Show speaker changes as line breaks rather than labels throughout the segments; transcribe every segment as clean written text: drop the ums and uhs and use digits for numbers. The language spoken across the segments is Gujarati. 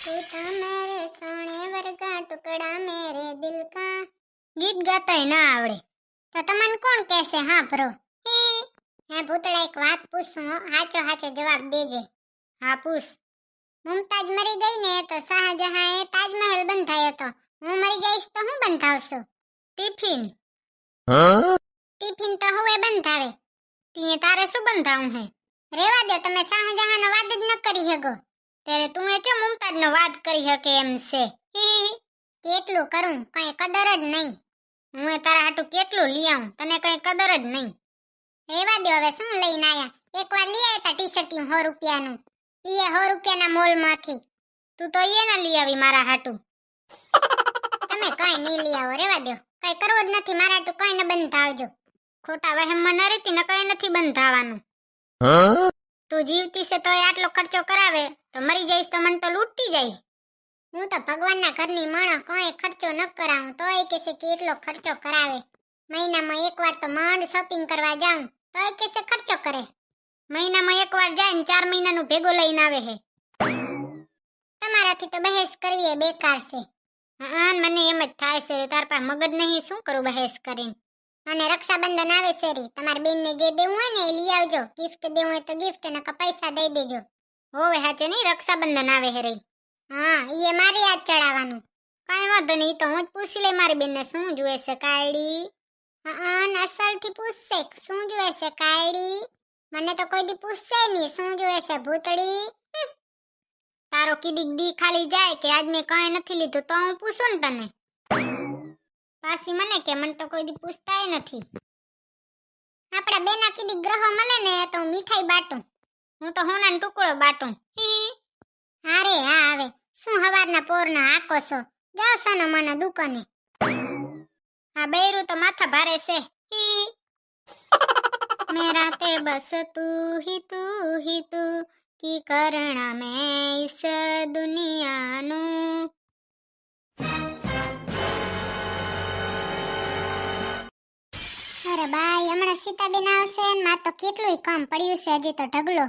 तू तो मेरे सोने वर्गा टुकड़ा मेरे दिल का। ગીત ગાતાય ના આવડે તો તમને કોણ કહેશે હા ભરો હે ભૂતળા એક વાત પૂછું હાચો હાચો જવાબ દેજે હા પૂછ મુમતાજ મરી ગઈ ને તો શાહજહાંએ તાજમહેલ બંધાયો તો હું મરી જઈશ તો હું બંધાવશું ટિફિન ટિફિન તો હવે બંધાવે તીએ તારે શું બંધાવું હે રેવા દે તમે શાહજહાંનો વાદ જ ન કરી શકો ત્યારે તું એ ચો મુમતાજનો વાદ કરી શકે એમ છે કેટલું કરું કઈ કદર જ નહીં હું તારા હાટુ કેટલું લઈ આવું તને કઈ કદર જ નહીં રેવા દે હવે શું લઈને આયા એકવાર લઈ આવ્યા તા ટી-શર્ટ 100 રૂપિયાનું ઈએ 100 રૂપિયાના મોલમાંથી તું તો ઈએ ના લઈ આવી મારા હાટુ તમે કઈ નહીં લઈ આવો રેવા દો કઈ કરવું જ નથી મારા હાટુ કઈ ન બંધાવજો ખોટા વહેમમાં ન રહેતી ને કઈ નથી બંધાવાનું તું જીવતી છે તોય આટલો ખર્ચો કરાવે તો મરી જઈશ તો મને તો લૂંટતી જાય હું તો ભગવાનના ઘરની માણસ કોઈ ખર્ચો ન કરાવું તોય કહેશે કે એટલો ખર્ચો કરાવે મહિનામાં એકવાર તો માંડ શોપિંગ કરવા જાઉં તોય કહેશે ખર્ચો કરે મહિનામાં એકવાર જાય ને 4 મહિનાનું ભેગો લઈને આવે હે તમારાથી તો બહેસ કરવી એ બેકાર છે હા મને એમ જ થાય છે તાર પાસે મગજ નહીં શું કરું બહેસ કરીને અને રક્ષાબંધન આવે છે રી તમારી બેનને જે દેવું હોય ને એ લઈ આવજો ગિફ્ટ દેવું હોય તો ગિફ્ટ ને પૈસા દઈ દેજો હોવે હાચે નહીં રક્ષાબંધન આવે હે રી હા ઈએ મારી યાદ ચડાવવાનું કાઈ વાંધો નહીં તો હું જ પૂછી લઈ મારી બેનને શું જોઈએ છે કાયડી હા અસલથી પૂછશે શું જોઈએ છે કાયડી મને તો કોઈ દી પૂછશે નહીં શું જોઈએ છે ભૂતડી તારો કીધી દી ખાલી જાય કે આજ મેં કાંઈ નથી લીધું તો હું પૂછું ને તને પાછી મને કે મને તો કોઈ દી પૂછતાય નથી આપણા બેના કીધી ગ્રહો મળે ને તો હું મીઠાઈ બાટું હું તો હોનાનો ટુકડો બાટું હારે હા આવે શું હવારના પોરના આકો છો જાઓ સાનો મને દુકાને હા બૈરું તો માથા ભારે છે મેરા તે બસ તું ही तू की करना मैं इस दुनियाનું અરે બાઈ હમણાં સીતાબેન આવશે ને માર તો કેટલું કામ પડ્યું છે હજી તો ઢગલો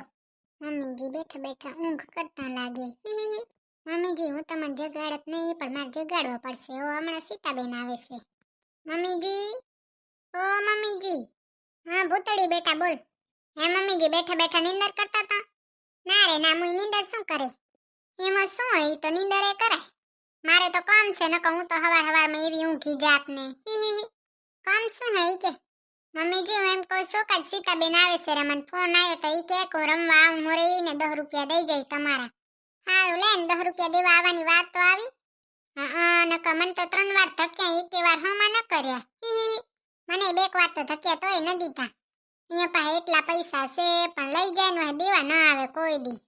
મમ્મીજી બેઠા બેઠા ઊંઘ કરતા લાગે મમ્મીજી હું તમને જગાડત નહીં પણ મારે જગાડવો પડશે ઓ હમણાં સીતાબેન આવે છે મમ્મીજી ઓ મમ્મીજી હા ભૂતળી બેટા બોલ હે મમ્મીજી બેઠા બેઠા નીંદર કરતા હતા ના રે ના મુઈ નીંદર શું કરે એમાં શું હોય તો નીંદર એ કરે મારે તો કામ છે નકો હું તો હવારમાં એવી ઊંઘી જાત ને કામ શું હે કે મમ્મીજી હું એમ કહું છું કે સીતાબેન આવે છે રે મને ફોન આવ્યો તો ઈ કે કો રમવા આવું મોરે ને 10 રૂપિયા દઈ જાય તમારા હારું લે ને 10 રૂપિયા દેવા આવવાની વાર તો આવી હા નકા મને તો 3 વાર ધક્યા એક વાર હમા ન કર્યા મને 2 વાર તો ધક્યા તોય ન દીધા અહીંયા પાસે એટલા પૈસા છે પણ લઈ જાય ને દેવા ના આવે કોઈ દી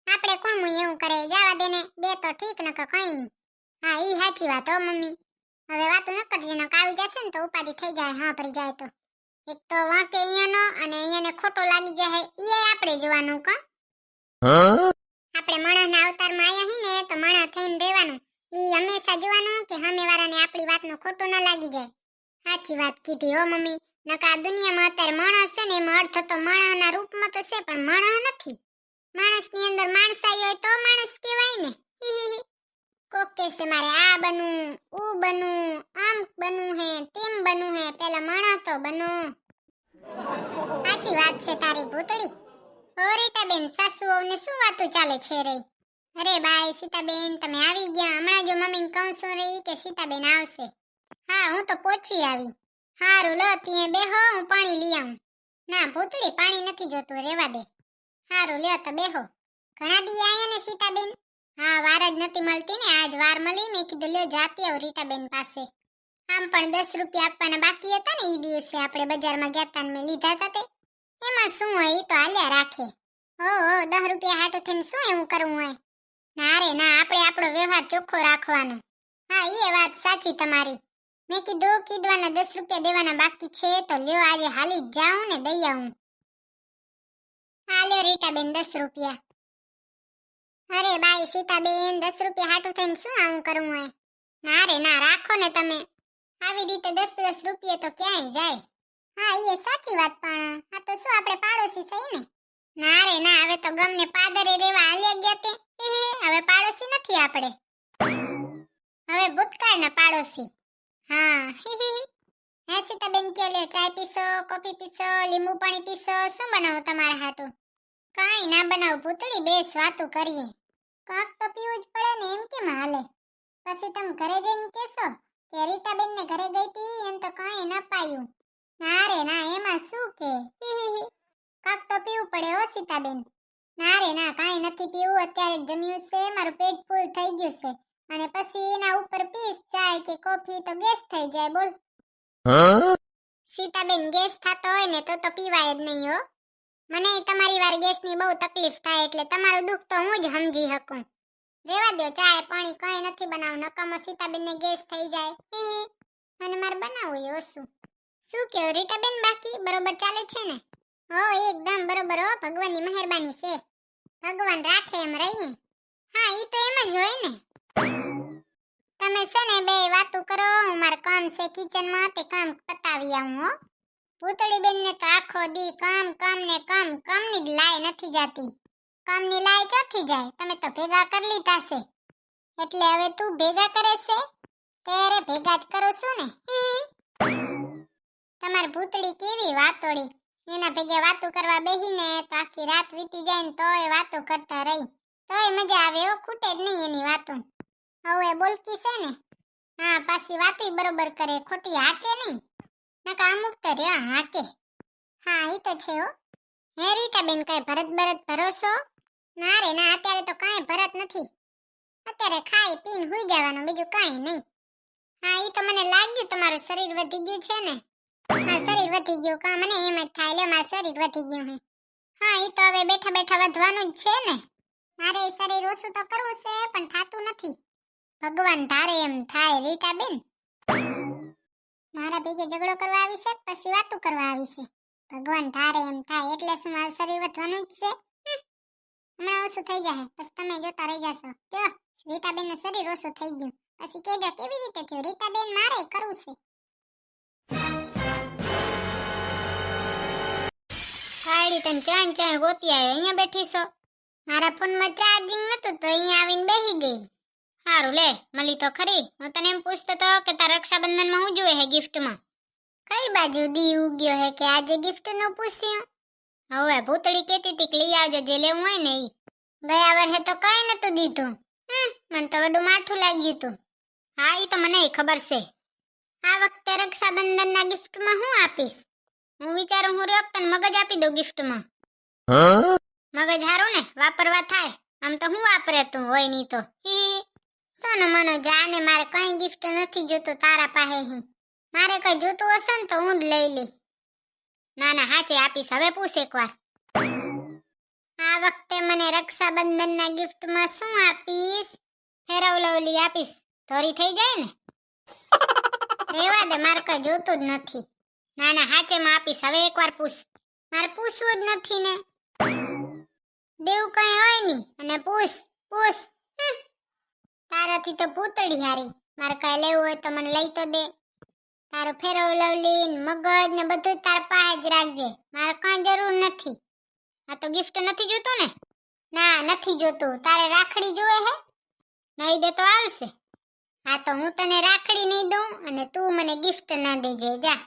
આપણે કોણ મું એવું કરે જવા દે ને દે તો ઠીક નકા કઈ નહીં હા ઈ સાચી વાત હો મમ્મી હવે વાતો ન કરજે નકા આવી જશે ને તો ઉપાધિ થઈ જાય હા ભરી જાય તો એક તો વાંકે અહીંયાનો અને અહીંયાને ખોટો લાગી જાય ઈ આપણે જોવાનું કા આપણે માણસના અવતારમાં આયા હી ને તો માણસ થઈને રહેવાનું ઈ હંમેશા જોવાનું કે સામેવાળાને આપણી વાતનો ખોટો ન લાગી જાય સાચી વાત કીધી હો મમ્મી નકા દુનિયામાં અત્યારે માણસ છે ને એમાં અર્થ તો માણસના રૂપમાં તો છે પણ માણસ નથી માણસની અંદર માણસાઈ હોય તો માણસ કહેવાય ને કોક કહેશે મારે આ બનવું ऊ બનવું આમ બનવું હે તેમ બનવું હે પેલા માણસ તો બનો સાચી વાત છે તારી ભૂતળી ઓ રીટાબેન સાસુઓને શું વાતો ચાલે છે રે અરે બાય સીતાબેન તમે આવી ગયા હમણાં જો મમ્મીને કહું છું રે કે સીતાબેન આવશે હા હું તો પહોંચી આવી હારું લો ત્યાં બેહો હું પાણી લઈ આવું ના ભૂતળી પાણી નથી જોતું રેવા દે હારું લ્યો તો બેહો ઘણા દી આયા ને સીતાબેન હા વાર જ નથી મળતી ને આજ વાર મળી મેં કીધું લ્યો જાતી આવ રીટાબેન પાસે આમ પણ 10 રૂપિયા આપવાના બાકી હતા ને ઈ દિવસે આપણે બજારમાં ગયા તા ને મેં લીધા હતા તે એમાં શું હોય ઈ તો હાલ્યા રાખે ઓહો 10 રૂપિયા હાટો થઈને શું એવું કરવું હોય ના રે ના આપણે આપણો વ્યવહાર ચોખ્ખો રાખવાનો હા એ વાત સાચી તમારી મેં કીધું કીધવાના 10 રૂપિયા દેવાના બાકી છે તો લ્યો આજે હાલી જ જાઉં ને દઈ આવું હા લ્યો રીટાબેન 10 રૂપિયા અરે બાઈ સીતાબેન 10 રૂપિયા હાટું થઈને શું આવું કરવું હોય ના રે ના રાખો ને તમે આવી રીતે 10 રૂપિયા તો ક્યાંય જાય હા એ સાચી વાત પણ આ તો શું આપણે પાડોશી સહી ને ના રે ના હવે તો ગમને પાદરે રેવા હાલ્યા ગયા તે હવે આપણે. હવે ભૂતકાળના પાડોશી. હા હે સીતાબેન, કયો લ્યો, ચાય પીશો, કોફી પીશો, લીંબુ પાણી પીશો, શું બનાવો તમારા હાટુ? કાંઈ ના બનાવો ભૂતળી, બેસ વાતું કરીએ. કાંક તો પીવું જ પડે ને, એમ કેમ હાલે? પછી તમે ઘરે જઈને કહેશો કે રીટાબેન ને ઘરે ગઈ તી, એમ તો કાંઈ ના પાયું. ના રે ના, એમાં શું કે કાંક તો પીવું પડે હો સીતાબેન. ના રે ના, કાંઈ નથી પીવું, અત્યારે જ જમ્યું છે, મારું પેટ ફૂલ થઈ ગયું છે, અને પછી એના ઉપર પીસ ચાય કે કોફી તો ગેસ થઈ જાય. બોલ સીતાબેન, ગેસ થતો હોય ને તો પીવાય જ નહીં હો. મને તમારી વાર ગેસની બહુ તકલીફ થાય, એટલે તમારું દુઃખ તો હું જ સમજી શકું. રેવા દો, ચાય પાણી કંઈ નથી બનાવું, નકામો સીતાબેન ને ગેસ થઈ જાય. અને મારે બનાવવું એ ઓછું. શું કહો રીટાબેન, બાકી બરોબર ચાલે છે ને? હો એકદમ બરોબર હો, ભગવાનની મહેરબાની છે. ભગવાન રાખે એમ રહીએ. હા, ઈ તો એમ જ હોય ને. તમે છે ને બે વાતું કરો, હું મારે કામ છે કિચનમાં, તે કામ પતાવી આવું હો. ભૂતળી બેન ને તો આખો દી કામ કામ ને કામ, કામની જ લાય નથી જાતી. કામની લાય ચોથી જાય, તમે તો ભેગા કરી લીધા છે, એટલે હવે તું ભેગા કરે છે, ત્યારે ભેગા જ કરો છું ને. તમાર ભૂતળી કેવી વાતોડી, એના ભેગે વાતો કરવા બેહીને તો આખી રાત વીતી જાય ને તોય વાતો કરતા રહી, તોય મજા આવે હો, ખૂટે જ નહીં એની વાતો. હવે બોલકી છે ને, હા પાછી વાતો બરોબર કરે, ખોટી હાકે નહીં, નકા અમુક તો રહ્યા હાકે. હા ઈ તો છે હો. હે રીટાબેન, કઈ ભરત ભરોસો? ના રે ના, અત્યારે તો કાંઈ ભરત નથી, અત્યારે ખાઈ પીને હુઈ જવાનું, બીજું કાંઈ નહીં. હા ઈ તો મને લાગ્યું, તમારું શરીર વધી ગયું છે ને. મારું શરીર વધી ગયું, કા મને એમ જ થાય, લે મારું શરીર વધી ગયું હે. હા ઈ તો હવે બેઠા બેઠા વધવાનું જ છે ને. મારે શરીર ઓછું તો કરવું છે, પણ થાતું નથી. ભગવાન ધારે એમ થાય રીટાબેન. મારા ભેગે ઝઘડો કરવા આવી છે, પછી વાતું કરવા આવી છે. ભગવાન ધારે એમ થાય, એટલે શું મારું શરીર વધવાનું જ છે? હમણાં ઓછું થઈ જાય, બસ તમે જોતા રહી જશો. જો રીટાબેન નું શરીર ઓછું થઈ ગયું, પછી કેજો કેવી રીતે થયું. રીટાબેન, મારે કરવું છે. ખાડી તને ચાણ ગોતી આવ્યો, અહીંયા બેઠી છો. મારા ફોનમાં ચાર્જિંગ નતું તો અહીંયા આવીને બેહી ગઈ. હારું લે, મળી તો ખરી. હું તને એમ પૂછતો તો કે તાર રક્ષાબંધનમાં શું જોવે હે ગિફ્ટમાં? કઈ બાજુ દી ઉગ્યો હે કે આજે ગિફ્ટ નું પૂછ્યું? હવે ભૂતળી કહેતી હતી કે લઈ આવજો જે લેવું હોય ને ઈ. ગયા વર્ષે તો કઈ નતું દીધું. મને તો વડું માઠું લાગ્યું તું. હા ઈ તો મને ખબર છે. આ વખતે રક્ષાબંધનના ગિફ્ટમાં હું આપીશ? હું વિચારું હું રોક તને મગજ આપી દઉં ગિફ્ટમાં. મગજ હારું ને, વાપરવા થાય. આમ તો હું વાપરે તું હોય નહીં તો. સોનો મનો જાને, મારે કઈ ગિફ્ટ નથી જોતું તારા પાસે હી. મારે કઈ જોતું હશે ને તો હું જ લઈ લે. ના ના હાચે આપીશ, હવે પૂછ એકવાર. આ વખતે મને રક્ષાબંધનના ગિફ્ટમાં શું આપીશ? ફેરવ લવલી આપીશ, ધોરી થઈ જાય ને. રેવા દે, મારે કઈ જોતું જ નથી. ના ના હાચેમાં આપીશ, હવે એકવાર પૂછ. મારે પૂછવું જ નથી ને. દેવું કઈ હોય નહીં અને પૂછ. તારાથી તો પૂતળી હારી, મારે કઈ લેવું હોય તો મને લઈ તો દે. તારો ફેરવ લવલી મગજ ને બધું તાર પાસે જ રાખજે, મારે કઈ જરૂર નથી. આ તો ગિફ્ટ નથી જોતું ને? ના નથી જોતું. તારે રાખડી જોવે હે? નહીં દે તો આવશે. હા તો હું તને રાખડી નહીં દઉં અને તું મને ગિફ્ટ ના દેજે, જા.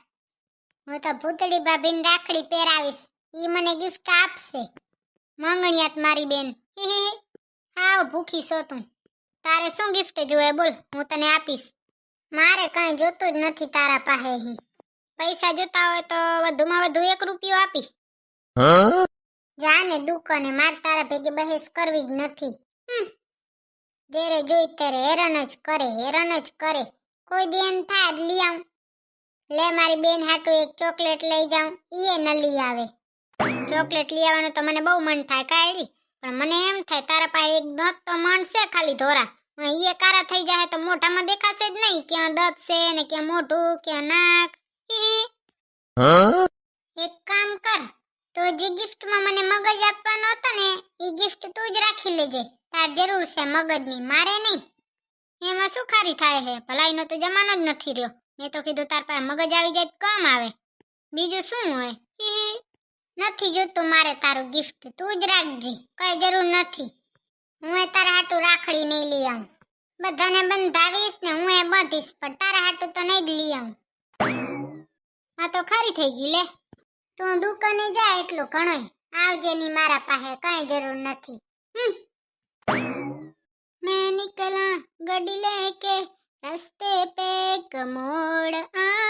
હું તો ભૂતળી ભાભીને રાખડી પહેરાવીશ, ઈ મને ગિફ્ટ આપશે. માંગણિયાત મારી બેન. હાવ ભૂખી છો તું. તારે શું ગિફ્ટ જોવે બોલ, હું તને આપીશ. મારે કઈ જોતું જ નથી તારા પાસે હી. પૈસા જોતા હોય તો વધુમાં વધુ 1 રૂપિયો આપી. જાને દુકાને, માર તારા ભેગી બહેસ કરવી જ નથી. જેરે જોઈ ત્યારે હેરાન જ કરે. કોઈ દી એમ થાય લઈ આવું. લે મારી બેન હાટુ એક ચોકલેટ લઈ જાઉં, ઈ ન લઈ આવે. ચોકલેટ લઈ આવવાનું તો મને બહુ મન થાય કાયડી, પણ મને એમ થાય તારા પાસે એક દાંત તો મણ છે ખાલી ધોરા. ઈ કારા થઈ જાય તો મોઢામાં દેખાશે જ નહીં ક્યાં દાંત છે ને ક્યાં મોઢું ક્યાં નાક. એક કામ કર, તો જે ગિફ્ટમાં મને મગજ આપવાનો હતો ને ઈ ગિફ્ટ તું જ રાખી લેજે. તાર જરૂર છે મગજની, મારે નહીં. એમાં શું ખારી થાય હે, ભલાઈનો તો જમાનો જ નથી રહ્યો. મેં તો કીધું તાર પાસે મગજ આવી જાય તો કામ આવે, બીજું શું હોય. નથી જોતું મારે તારું ગિફ્ટ, તું જ રાખજે, કઈ જરૂર નથી. હું તારા હાટુ રાખડી નહીં નહીં લઈ આવું. બધાને બંધાવીશ ને હું એ બાંધીશ, પણ તારા હાટુ તો નહીં જ લઈ આવું. આ તો ખરી થઈ ગઈ લે. તું દુકાને જા એટલું ઘણોય, આવજે ની મારા પાસે કઈ જરૂર નથી. मैं निकला गड्डी लेके रास्ते पे एक मोड़ आ